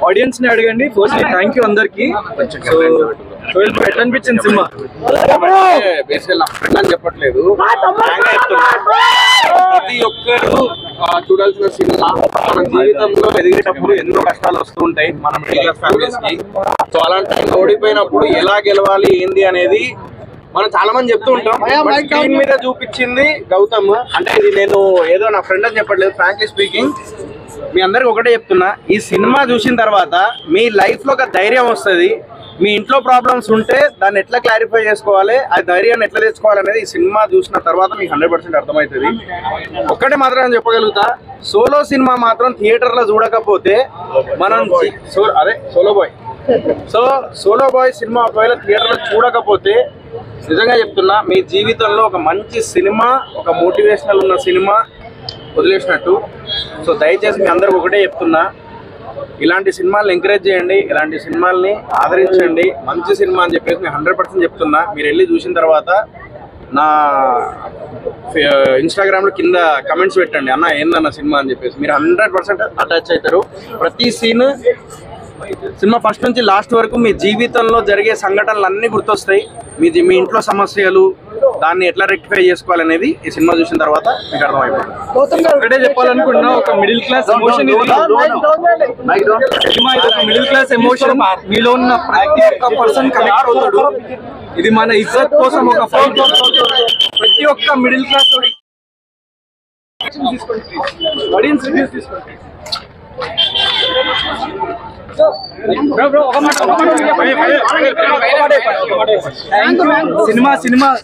Audience ని అడగండి. First thank you అందరికి. ఎట్లా అనిపించింది సినిమా? అని చెప్పట్లేదు, ప్రతి ఒక్కరు చూడాల్సిన సినిమా. మన జీవితంలో ఎదిగేటప్పుడు ఎన్నో కష్టాలు వస్తూ ఉంటాయి మన మిడిల్ క్లాస్ ఫ్యామిలీస్ కి. సో అలాంటి ఓడిపోయినప్పుడు ఎలా గెలవాలి ఏంది అనేది మనం చాలా మంది చెప్తూ ఉంటాం. స్క్రీన్ మీద చూపించింది గౌతమ్. అంటే ఇది నేను ఏదో నా ఫ్రెండ్ అని చెప్పట్లేదు, ఫ్రాంక్లీ స్పీకింగ్ మీ అందరికి ఒకటే చెప్తున్నా, ఈ సినిమా చూసిన తర్వాత మీ లైఫ్ లో ఒక ధైర్యం వస్తుంది. మీ ఇంట్లో ప్రాబ్లమ్స్ ఉంటే దాన్ని ఎట్లా క్లారిఫై చేసుకోవాలి, ఆ ధైర్యాన్ని ఎట్లా తెచ్చుకోవాలనేది ఈ సినిమా చూసిన తర్వాత మీకు 100% అర్థమవుతుంది. ఒక్కటే మాత్రం నేను చెప్పగలుగుతా, సోలో సినిమా మాత్రం థియేటర్లో చూడకపోతే మనం సోలో బాయ్ సినిమా ఒకవేళ థియేటర్లో చూడకపోతే నిజంగా చెప్తున్నా మీ జీవితంలో ఒక మంచి సినిమా, ఒక మోటివేషనల్ ఉన్న సినిమా వదిలేసినట్టు. సో దయచేసి మీ అందరికి ఒకటే చెప్తున్నా, ఇలాంటి సినిమాలను ఎంకరేజ్ చేయండి, ఇలాంటి సినిమాల్ని ఆదరించండి. మంచి సినిమా అని చెప్పేసి నేను 100% చెప్తున్నా. మీరు వెళ్ళి చూసిన తర్వాత నా ఇన్స్టాగ్రామ్లో కింద కమెంట్స్ పెట్టండి, అన్న ఏందన్న సినిమా అని చెప్పేసి. మీరు 100% అటాచ్ అవుతారు. ప్రతి సీన్ సినిమా ఫస్ట్ నుంచి లాస్ట్ వరకు మీ జీవితంలో జరిగే సంఘటనలు అన్నీ గుర్తొస్తాయి. మీ ఇంట్లో సమస్యలు, దాన్ని ఎట్లా రెక్టిఫై చేసుకోవాలనేది ఈ సినిమా చూసిన తర్వాత మీకు అర్థమైపోతుంది. ఒకటే చెప్పాలనుకుంటున్నా, ఒక మిడిల్ క్లాస్ ఎమోషన్ ఇది. సినిమా ఇది ఒక మిడిల్ క్లాస్ ఎమోషన్. మీలో ఉన్న ప్రతి ఒక్క పర్సన్ కనెక్ట్ అవుతాడు. ఇది మన ఇజ్జత్ కోసం ఒక ఫైట్. ప్రతి ఒక్క మిడిల్ క్లాస్ ఆడియన్స్ రివ్యూస్ తీసుకోండి.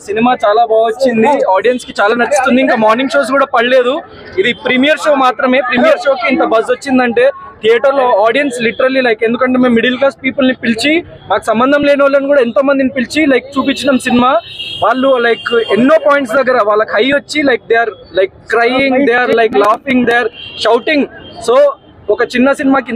సినిమా చాలా బాగా వచ్చింది, ఆడియన్స్ కి చాలా నచ్చుతుంది. ఇంకా మార్నింగ్ షోస్ కూడా పడలేదు, ఇది ప్రీమియర్ షో మాత్రమే. ప్రీమియర్ షోకి ఇంత బజ్ వచ్చిందంటే థియేటర్ లో ఆడియన్స్ లిటరల్లీ లైక్, ఎందుకంటే మేము మిడిల్ క్లాస్ పీపుల్ ని పిలిచి, మాకు సంబంధం లేని వాళ్ళని కూడా ఎంతో మందిని పిలిచి లైక్ చూపించిన సినిమా. వాళ్ళు లైక్ ఎన్నో పాయింట్స్ దగ్గర వాళ్ళకి హై వచ్చి like they are like crying, they are like laughing, they are shouting. So ఒక చిన్న సినిమాకి